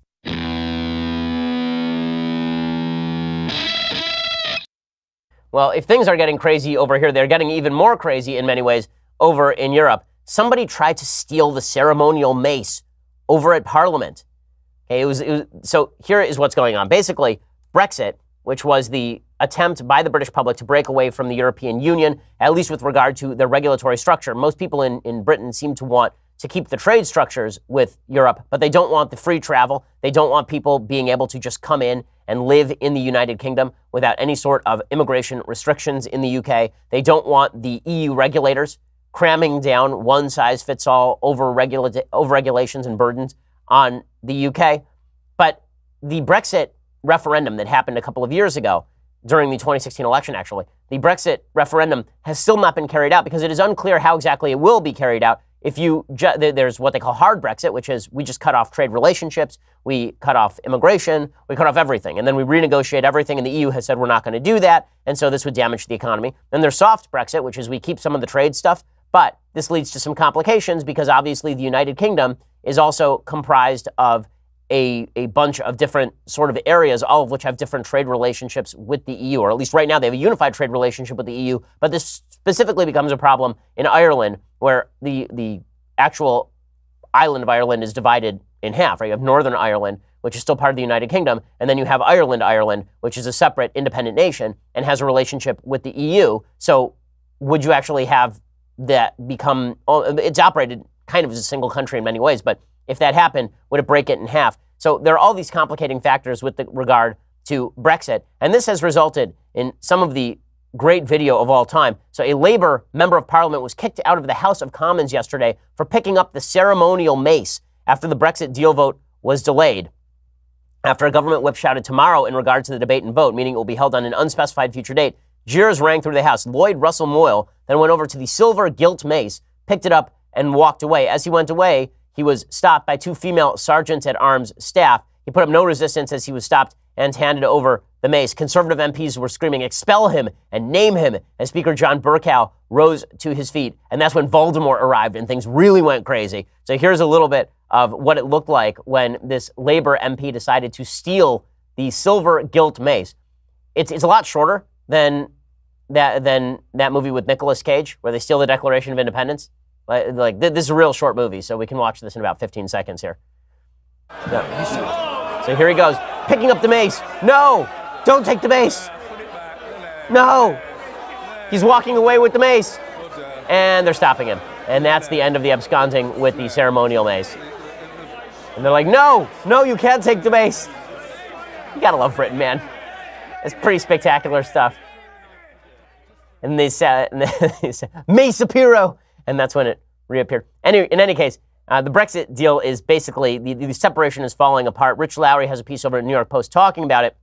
Well, if things are getting crazy over here, they're getting even more crazy in many ways over in Europe. Somebody tried to steal the ceremonial mace over at Parliament. Okay, so here is what's going on. Basically, Brexit, which was the attempt by the British public to break away from the European Union, at least with regard to their regulatory structure. Most people in Britain seem to want to keep the trade structures with Europe, but they don't want the free travel. They don't want people being able to just come in and live in the United Kingdom without any sort of immigration restrictions in the UK. They don't want the EU regulators cramming down one-size-fits-all over-regulations and burdens on the UK. But the Brexit referendum that happened a couple of years ago, during the 2016 election, actually, the Brexit referendum has still not been carried out because it is unclear how exactly it will be carried out. There's what they call hard Brexit, which is we just cut off trade relationships, we cut off immigration, we cut off everything, and then we renegotiate everything, and the EU has said we're not going to do that, and so this would damage the economy. Then there's soft Brexit, which is we keep some of the trade stuff, but this leads to some complications because obviously the United Kingdom is also comprised of a bunch of different sort of areas, all of which have different trade relationships with the EU, or at least right now they have a unified trade relationship with the EU, but this specifically becomes a problem in Ireland, where the actual island of Ireland is divided in half, right? You have Northern Ireland, which is still part of the United Kingdom, and then you have Ireland, which is a separate independent nation and has a relationship with the EU. So would you actually have that become, it's operated kind of as a single country in many ways, but if that happened, would it break it in half? So there are all these complicating factors with regard to Brexit, and this has resulted in some of the great video of all time. So a Labour member of Parliament was kicked out of the House of Commons yesterday for picking up the ceremonial mace after the Brexit deal vote was delayed. After a government whip shouted tomorrow in regard to the debate and vote, meaning it will be held on an unspecified future date, jeers rang through the House. Lloyd Russell Moyle then went over to the silver gilt mace, picked it up, and walked away. As he went away, he was stopped by two female sergeant-at-arms staff. He put up no resistance as he was stopped and handed over the mace. Conservative MPs were screaming, "Expel him and name him," as Speaker John Bercow rose to his feet. And that's when Voldemort arrived and things really went crazy. So here's a little bit of what it looked like when this Labour MP decided to steal the silver gilt mace. It's a lot shorter than that movie with Nicolas Cage, where they steal the Declaration of Independence. Like this is a real short movie, so we can watch this in about 15 seconds here. So here he goes, picking up the mace. No, don't take the mace. No. He's walking away with the mace. And they're stopping him. And that's the end of the absconding with the ceremonial mace. And they're like, no, you can't take the mace. You gotta love Britain, man. It's pretty spectacular stuff. And they said, "May Shapiro," and that's when it reappeared. In any case, the Brexit deal is basically, the separation is falling apart. Rich Lowry has a piece over at New York Post talking about it.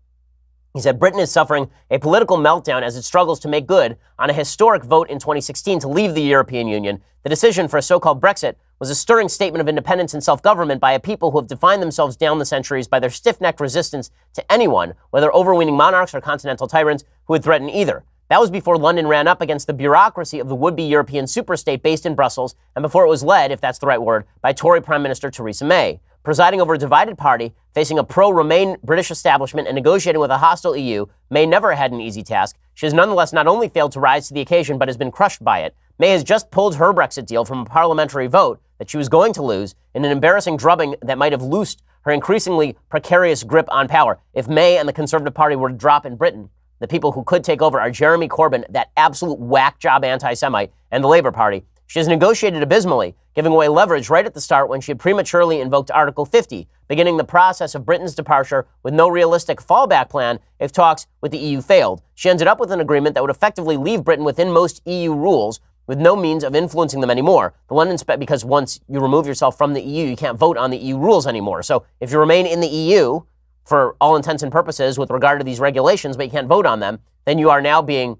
He said, Britain is suffering a political meltdown as it struggles to make good on a historic vote in 2016 to leave the European Union. The decision for a so-called Brexit was a stirring statement of independence and self-government by a people who have defined themselves down the centuries by their stiff-necked resistance to anyone, whether overweening monarchs or continental tyrants, who would threaten either. That was before London ran up against the bureaucracy of the would-be European superstate based in Brussels, and before it was led, if that's the right word, by Tory Prime Minister Theresa May. Presiding over a divided party, facing a pro-Remain British establishment and negotiating with a hostile EU, May never had an easy task. She has nonetheless not only failed to rise to the occasion, but has been crushed by it. May has just pulled her Brexit deal from a parliamentary vote that she was going to lose in an embarrassing drubbing that might have loosed her increasingly precarious grip on power. If May and the Conservative Party were to drop in Britain, the people who could take over are Jeremy Corbyn, that absolute whack job anti-Semite, and the Labour Party. She has negotiated abysmally, giving away leverage right at the start when she had prematurely invoked Article 50, beginning the process of Britain's departure with no realistic fallback plan if talks with the EU failed. She ended up with an agreement that would effectively leave Britain within most EU rules, with no means of influencing them anymore. The London because once you remove yourself from the EU, you can't vote on the EU rules anymore. So if you remain in the EU, for all intents and purposes with regard to these regulations, but you can't vote on them, then you are now being,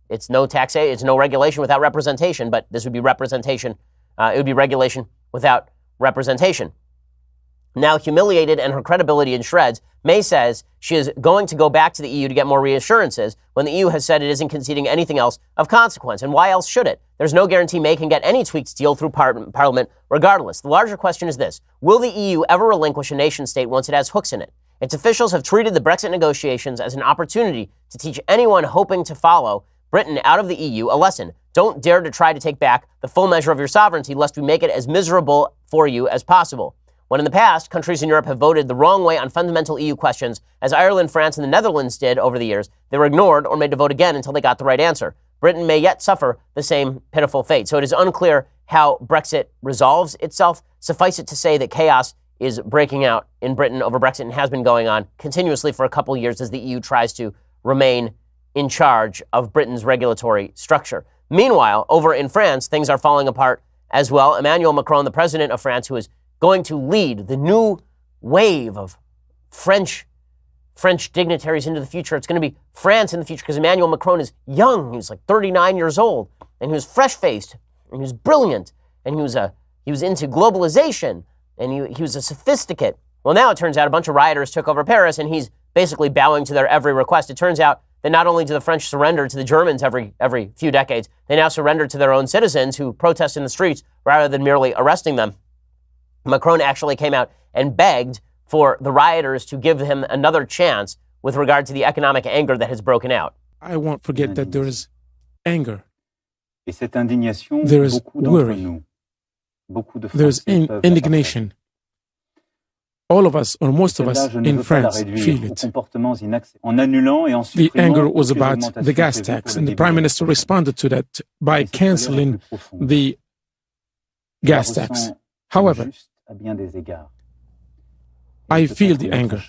it's no taxation, it's no regulation without representation, but this would be representation, it would be regulation without representation. Now humiliated and her credibility in shreds, May says she is going to go back to the EU to get more reassurances when the EU has said it isn't conceding anything else of consequence. And why else should it? There's no guarantee May can get any tweaked deal through Parliament regardless. The larger question is this: will the EU ever relinquish a nation state once it has hooks in it? Its officials have treated the Brexit negotiations as an opportunity to teach anyone hoping to follow Britain out of the EU a lesson. Don't dare to try to take back the full measure of your sovereignty, lest we make it as miserable for you as possible. When in the past, countries in Europe have voted the wrong way on fundamental EU questions, as Ireland, France, and the Netherlands did over the years, they were ignored or made to vote again until they got the right answer. Britain may yet suffer the same pitiful fate. So it is unclear how Brexit resolves itself. Suffice it to say that chaos is breaking out in Britain over Brexit and has been going on continuously for a couple of years as the EU tries to remain in charge of Britain's regulatory structure. Meanwhile, over in France, things are falling apart as well. Emmanuel Macron, the president of France, who is going to lead the new wave of French dignitaries into the future. It's going to be France in the future because Emmanuel Macron is young. He was like 39 years old, and he was fresh-faced, and he was brilliant, and he was into globalization, and he was a sophisticate. Well, now it turns out a bunch of rioters took over Paris, and he's basically bowing to their every request. It turns out that not only do the French surrender to the Germans every few decades, they now surrender to their own citizens who protest in the streets rather than merely arresting them. Macron actually came out and begged for the rioters to give him another chance with regard to the economic anger that has broken out. I won't forget that there is anger. Et cette indignation, there is beaucoup d'entre worry. nous, beaucoup de There is Français peuvent la indignation. all of us, or most of us in France, feel it. The anger was about the gas tax, and the Prime Minister responded to that by canceling the gas tax. However, I feel the anger.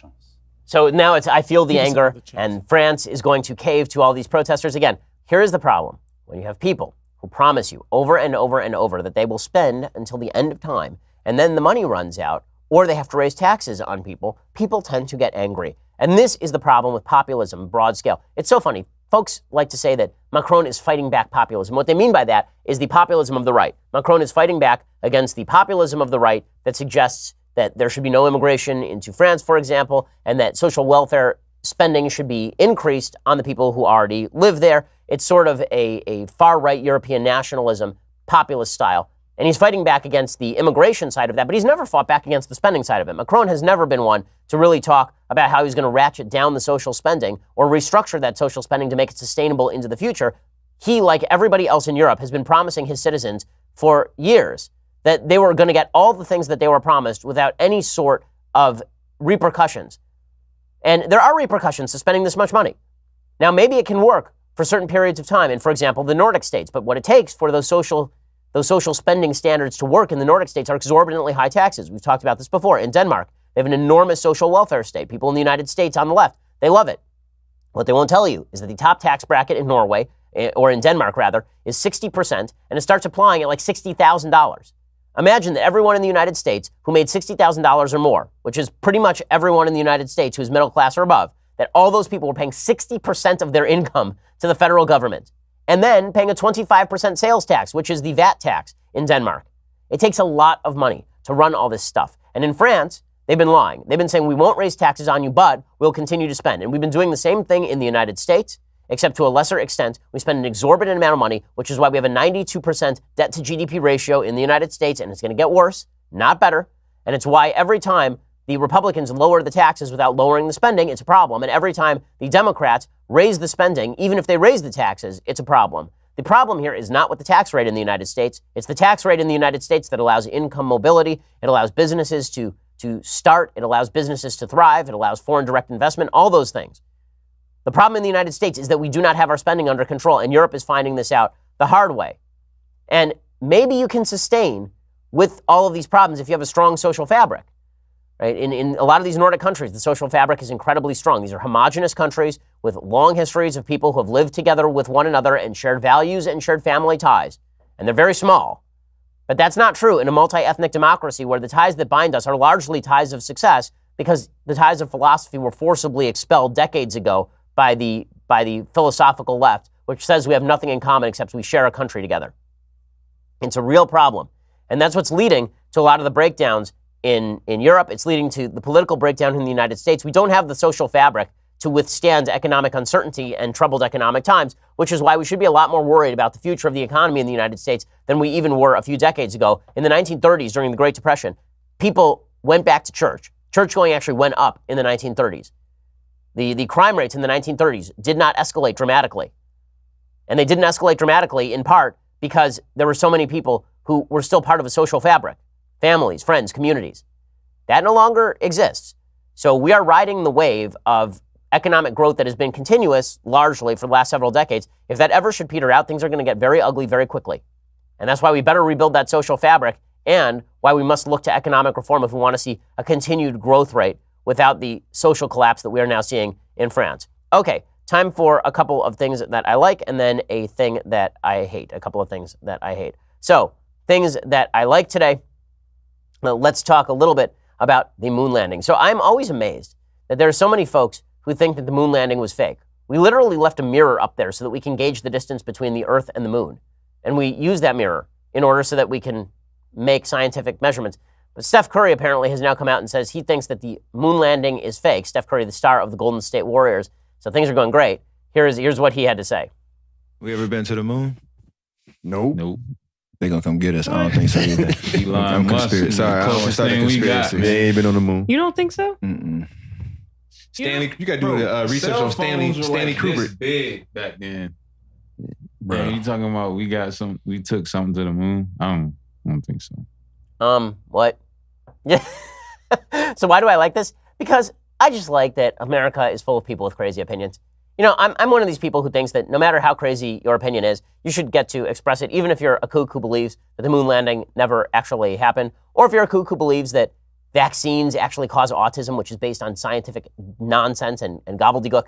So now it's I feel the anger, and France is going to cave to all these protesters. Again, here is the problem. When you have people who promise you over and over and over that they will spend until the end of time, and then the money runs out, or they have to raise taxes on people, people tend to get angry. And this is the problem with populism, broad scale. It's so funny. Folks like to say that Macron is fighting back populism. What they mean by that is the populism of the right. Macron is fighting back against the populism of the right that suggests that there should be no immigration into France, for example, and that social welfare spending should be increased on the people who already live there. It's sort of a far-right European nationalism, populist style. And he's fighting back against the immigration side of that, but he's never fought back against the spending side of it. Macron has never been one to really talk about how he's going to ratchet down the social spending or restructure that social spending to make it sustainable into the future. He, like everybody else in Europe, has been promising his citizens for years that they were going to get all the things that they were promised without any sort of repercussions. And there are repercussions to spending this much money. Now, maybe it can work for certain periods of time in, for example, the Nordic states, but what it takes for those social spending standards to work in the Nordic states are exorbitantly high taxes. We've talked about this before. In Denmark, they have an enormous social welfare state. People in the United States on the left, they love it. What they won't tell you is that the top tax bracket in Norway, or in Denmark rather, is 60%, and it starts applying at like $60,000. Imagine that everyone in the United States who made $60,000 or more, which is pretty much everyone in the United States who is middle class or above, that all those people were paying 60% of their income to the federal government, and then paying a 25% sales tax, which is the VAT tax in Denmark. It takes a lot of money to run all this stuff. And in France, they've been lying. They've been saying, we won't raise taxes on you, but we'll continue to spend. And we've been doing the same thing in the United States, except to a lesser extent. We spend an exorbitant amount of money, which is why we have a 92% debt to GDP ratio in the United States, and it's going to get worse, not better. And it's why every time the Republicans lower the taxes without lowering the spending, it's a problem. And every time the Democrats raise the spending, even if they raise the taxes, it's a problem. The problem here is not with the tax rate in the United States. It's the tax rate in the United States that allows income mobility. It allows businesses to start. It allows businesses to thrive. It allows foreign direct investment, all those things. The problem in the United States is that we do not have our spending under control, and Europe is finding this out the hard way. And maybe you can sustain with all of these problems if you have a strong social fabric. Right? In a lot of these Nordic countries, the social fabric is incredibly strong. These are homogenous countries with long histories of people who have lived together with one another and shared values and shared family ties. And they're very small. But that's not true in a multi-ethnic democracy where the ties that bind us are largely ties of success because the ties of philosophy were forcibly expelled decades ago by the philosophical left, which says we have nothing in common except we share a country together. It's a real problem. And that's what's leading to a lot of the breakdowns in Europe. It's leading to the political breakdown in the United States. We don't have the social fabric to withstand economic uncertainty and troubled economic times, which is why we should be a lot more worried about the future of the economy in the United States than we even were a few decades ago. In the 1930s, during the Great Depression, people went back to church. Church going actually went up in the 1930s. The crime rates in the 1930s did not escalate dramatically. And they didn't escalate dramatically in part because there were so many people who were still part of a social fabric. Families, friends, communities. That no longer exists. So we are riding the wave of economic growth that has been continuous largely for the last several decades. If that ever should peter out, things are going to get very ugly very quickly. And that's why we better rebuild that social fabric and why we must look to economic reform if we want to see a continued growth rate without the social collapse that we are now seeing in France. Okay, time for a couple of things that I like and then a thing that I hate, a couple of things that I hate. So, things that I like today. Now, let's talk a little bit about the moon landing. So I'm always amazed that there are so many folks who think that the moon landing was fake. We literally left a mirror up there so that we can gauge the distance between the Earth and the moon. And we use that mirror in order so that we can make scientific measurements. But Steph Curry apparently has now come out and says he thinks that the moon landing is fake. Steph Curry, the star of the Golden State Warriors. So things are going great. Here's what he had to say. We ever been to the moon? Nope. They gonna come get us. I don't think so either. Elon Musk is Sorry, I don't start a conspiracy. They ain't been on the moon. You don't think so? Mm-mm. Stanley, you gotta do research on Stanley Kubrick. This big back then. Bro. Man, you talking about we took something to the moon? I don't think so. What? Yeah. So why do I like this? Because I just like that America is full of people with crazy opinions. You know, I'm one of these people who thinks that no matter how crazy your opinion is, you should get to express it, even if you're a kook who believes that the moon landing never actually happened, or if you're a kook who believes that vaccines actually cause autism, which is based on scientific nonsense and gobbledygook.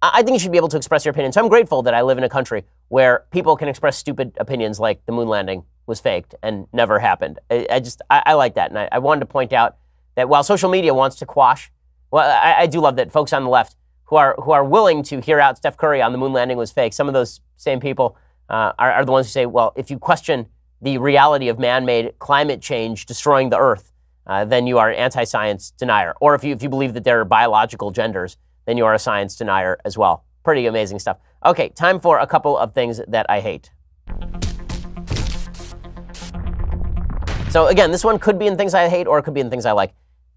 I think you should be able to express your opinion. So I'm grateful that I live in a country where people can express stupid opinions like the moon landing was faked and never happened. I like that. And I wanted to point out that while social media wants to quash, well, I do love that folks on the left who are willing to hear out Steph Curry on the moon landing was fake. Some of those same people are the ones who say, well, if you question the reality of man-made climate change destroying the earth, then you are an anti-science denier. Or if you believe that there are biological genders, then you are a science denier as well. Pretty amazing stuff. Okay, time for a couple of things that I hate. So again, this one could be in things I hate or it could be in things I like.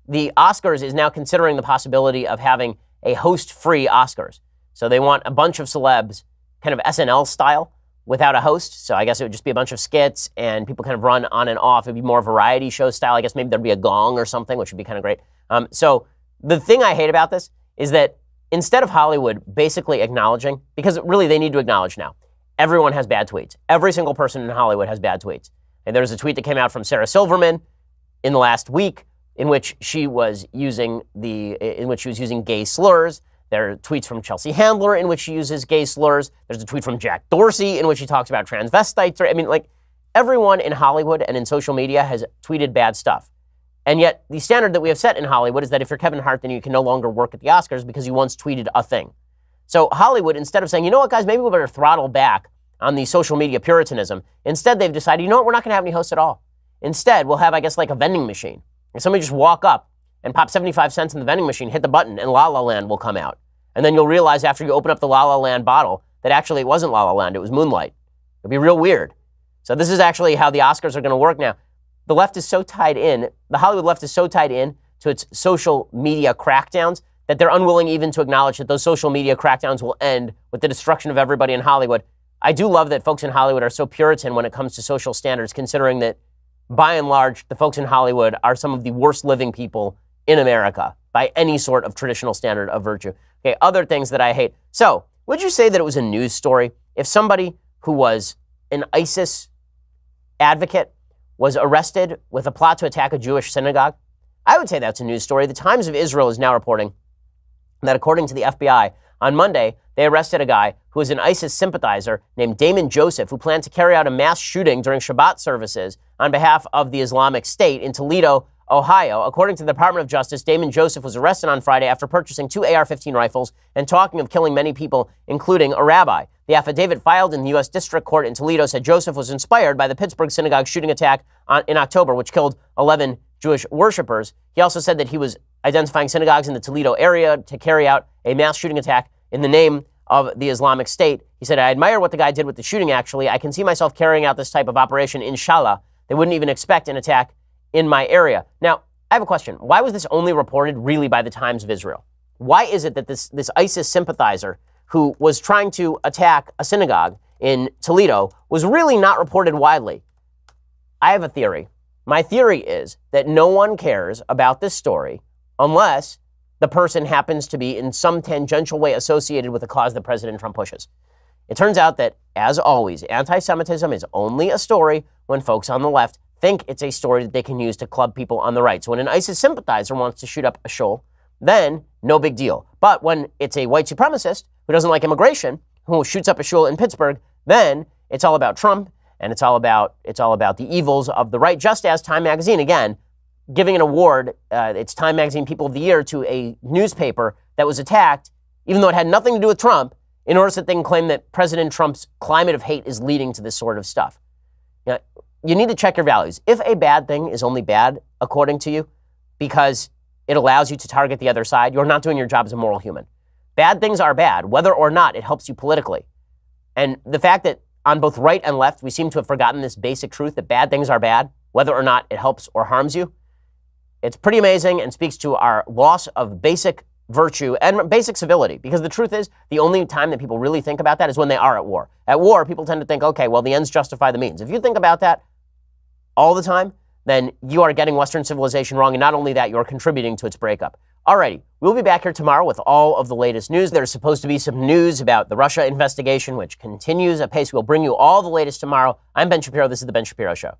The Oscars is now considering the possibility of having a host-free Oscars. So they want a bunch of celebs, kind of SNL style, without a host. So I guess it would just be a bunch of skits and people kind of run on and off. It'd be more variety show style. I guess maybe there'd be a gong or something, which would be kind of great. So the thing I hate about this is that instead of Hollywood basically acknowledging, because really they need to acknowledge now, everyone has bad tweets. Every single person in Hollywood has bad tweets. And there's a tweet that came out from Sarah Silverman in the last week in which she was using gay slurs. There are tweets from Chelsea Handler in which she uses gay slurs. There's a tweet from Jack Dorsey in which he talks about transvestites. I mean, like, everyone in Hollywood and in social media has tweeted bad stuff. And yet, the standard that we have set in Hollywood is that if you're Kevin Hart, then you can no longer work at the Oscars because you once tweeted a thing. So Hollywood, instead of saying, you know what, guys, maybe we better throttle back on the social media puritanism, instead they've decided, you know what, we're not going to have any hosts at all. Instead, we'll have, I guess, like a vending machine. And somebody just walk up and pop 75 cents in the vending machine, hit the button, and La La Land will come out. And then you'll realize after you open up the La La Land bottle that actually it wasn't La La Land, it was Moonlight. It'll be real weird. So this is actually how the Oscars are going to work now. The left is so tied in, the Hollywood left is so tied in to its social media crackdowns that they're unwilling even to acknowledge that those social media crackdowns will end with the destruction of everybody in Hollywood. I do love that folks in Hollywood are so Puritan when it comes to social standards, considering that by and large, the folks in Hollywood are some of the worst living people in America by any sort of traditional standard of virtue. Okay, other things that I hate. So, would you say that it was a news story if somebody who was an ISIS advocate was arrested with a plot to attack a Jewish synagogue? I would say that's a news story. The Times of Israel is now reporting that according to the FBI, on Monday, they arrested a guy who was an ISIS sympathizer named Damon Joseph, who planned to carry out a mass shooting during Shabbat services on behalf of the Islamic State in Toledo, Ohio. According to the Department of Justice, Damon Joseph was arrested on Friday after purchasing 2 AR-15 rifles and talking of killing many people, including a rabbi. The affidavit filed in the U.S. District Court in Toledo said Joseph was inspired by the Pittsburgh synagogue shooting attack in October, which killed 11 Jewish worshipers. He also said that he was identifying synagogues in the Toledo area to carry out a mass shooting attack in the name of the Islamic State. He said, I admire what the guy did with the shooting, actually. I can see myself carrying out this type of operation, inshallah. They wouldn't even expect an attack in my area. Now, I have a question. Why was this only reported really by the Times of Israel? Why is it that this ISIS sympathizer who was trying to attack a synagogue in Toledo was really not reported widely? I have a theory. My theory is that no one cares about this story unless the person happens to be in some tangential way associated with the cause that President Trump pushes. It turns out that, as always, anti-Semitism is only a story when folks on the left think it's a story that they can use to club people on the right. So when an ISIS sympathizer wants to shoot up a shul, then no big deal. But when it's a white supremacist who doesn't like immigration, who shoots up a shul in Pittsburgh, then it's all about Trump and it's all about the evils of the right, just as Time Magazine, again, giving an award, it's Time Magazine People of the Year, to a newspaper that was attacked, even though it had nothing to do with Trump, in order so that they can claim that President Trump's climate of hate is leading to this sort of stuff. You need to check your values. If a bad thing is only bad, according to you, because it allows you to target the other side, you're not doing your job as a moral human. Bad things are bad, whether or not it helps you politically. And the fact that on both right and left, we seem to have forgotten this basic truth that bad things are bad, whether or not it helps or harms you, it's pretty amazing and speaks to our loss of basic virtue and basic civility. Because the truth is, the only time that people really think about that is when they are at war. At war, people tend to think, okay, well, the ends justify the means. If you think about that all the time, then you are getting Western civilization wrong, and not only that, you're contributing to its breakup. Alrighty, we'll be back here tomorrow with all of the latest news. There's supposed to be some news about the Russia investigation, which continues apace. We'll bring you all the latest tomorrow. I'm Ben Shapiro. This is The Ben Shapiro Show.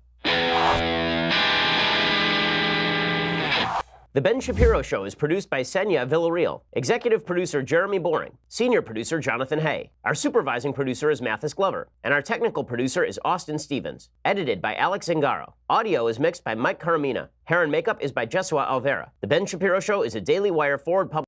The Ben Shapiro Show is produced by Senya Villarreal, executive producer Jeremy Boring, senior producer Jonathan Hay. Our supervising producer is Mathis Glover, and our technical producer is Austin Stevens. Edited by Alex Zingaro. Audio is mixed by Mike Caramina. Hair and makeup is by Jesua Alvera. The Ben Shapiro Show is a Daily Wire forward publication.